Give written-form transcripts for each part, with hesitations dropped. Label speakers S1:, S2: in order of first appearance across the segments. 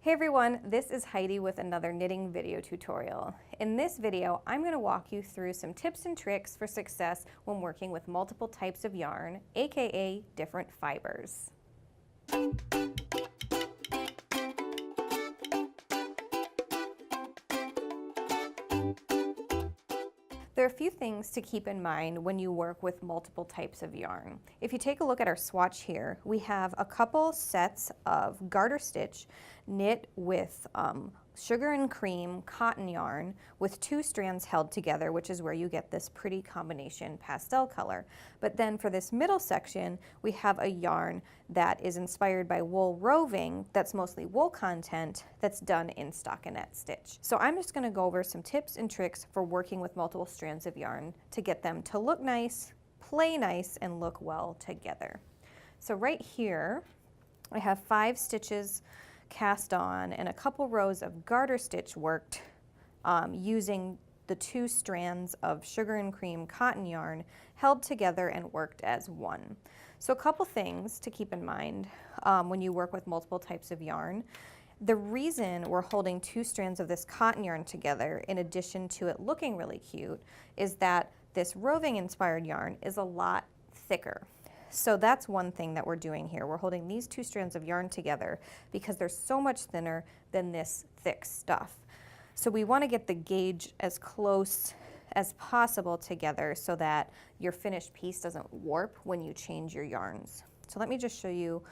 S1: Hey everyone, this is Heidi with another knitting video tutorial. In this video, I'm going to walk you through some tips and tricks for success when working with multiple types of yarn, aka different fibers. There are a few things to keep in mind when you work with multiple types of yarn. If you take a look at our swatch here, we have a couple sets of garter stitch knit with sugar and cream cotton yarn with 2 strands held together, which is where you get this pretty combination pastel color. But then for this middle section, we have a yarn that is inspired by wool roving, that's mostly wool content, that's done in stockinette stitch. So I'm just going to go over some tips and tricks for working with multiple strands of yarn to get them to look nice, play nice, and look well together. So right here, I have 5 stitches cast on and a couple rows of garter stitch worked using the 2 strands of sugar and cream cotton yarn held together and worked as one. So a couple things to keep in mind when you work with multiple types of yarn. The reason we're holding 2 strands of this cotton yarn together, in addition to it looking really cute, is that this roving inspired yarn is a lot thicker. So that's one thing that we're doing here. We're holding these 2 strands of yarn together because they're so much thinner than this thick stuff. So we want to get the gauge as close as possible together so that your finished piece doesn't warp when you change your yarns. So let me just show you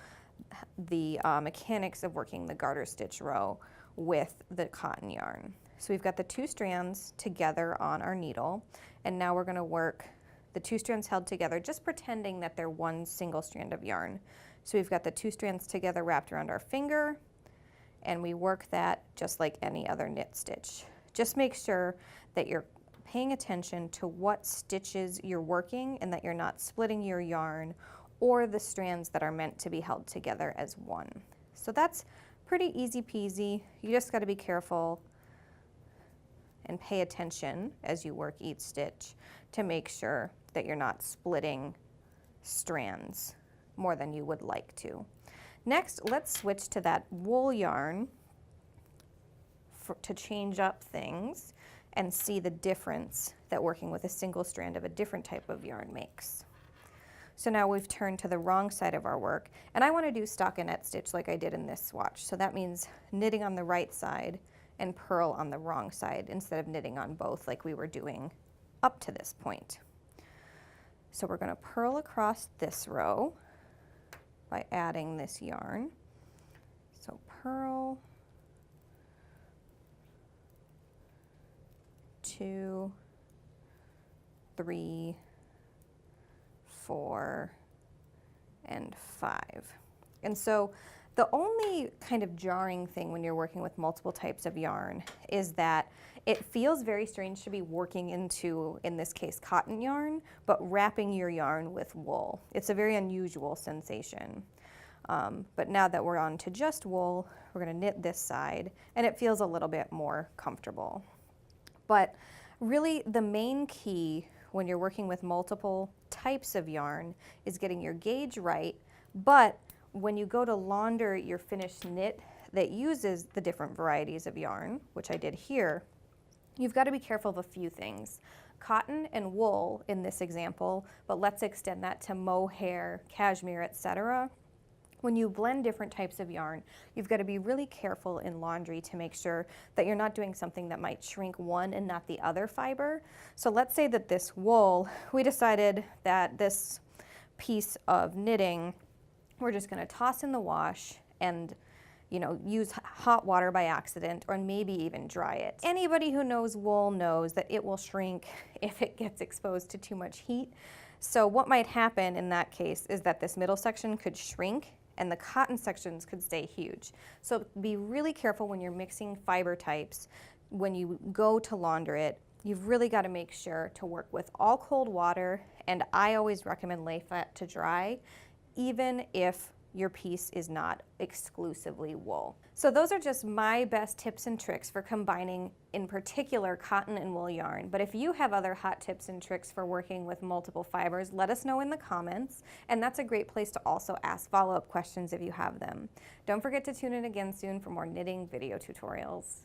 S1: the mechanics of working the garter stitch row with the cotton yarn. So we've got the 2 strands together on our needle, and now we're going to work the 2 strands held together, just pretending that they're one single strand of yarn. So we've got the 2 strands together wrapped around our finger, and we work that just like any other knit stitch. Just make sure that you're paying attention to what stitches you're working and that you're not splitting your yarn or the strands that are meant to be held together as one. So that's pretty easy peasy. You just got to be careful and pay attention as you work each stitch to make sure that you're not splitting strands more than you would like to. Next, let's switch to that wool yarn to change up things and see the difference that working with a single strand of a different type of yarn makes. So now we've turned to the wrong side of our work, and I want to do stockinette stitch like I did in this swatch. So that means knitting on the right side and purl on the wrong side instead of knitting on both like we were doing up to this point. So we're going to purl across this row by adding this yarn. So purl, 2, 3, 4, and 5. And so the only kind of jarring thing when you're working with multiple types of yarn is that it feels very strange to be working into, in this case, cotton yarn, but wrapping your yarn with wool. It's a very unusual sensation. But now that we're on to just wool, we're going to knit this side, and it feels a little bit more comfortable. But really, the main key when you're working with multiple types of yarn is getting your gauge right, but when you go to launder your finished knit that uses the different varieties of yarn, which I did here, you've got to be careful of a few things. Cotton and wool in this example, but let's extend that to mohair, cashmere, etc. When you blend different types of yarn, you've got to be really careful in laundry to make sure that you're not doing something that might shrink one and not the other fiber. So let's say that this wool, we decided that this piece of knitting, we're just going to toss in the wash and, you know, use hot water by accident or maybe even dry it. Anybody who knows wool knows that it will shrink if it gets exposed to too much heat. So what might happen in that case is that this middle section could shrink and the cotton sections could stay huge. So be really careful when you're mixing fiber types. When you go to launder it, you've really got to make sure to work with all cold water, and I always recommend lay flat to dry, even if your piece is not exclusively wool. So those are just my best tips and tricks for combining, in particular, cotton and wool yarn. But if you have other hot tips and tricks for working with multiple fibers, let us know in the comments. And that's a great place to also ask follow-up questions if you have them. Don't forget to tune in again soon for more knitting video tutorials.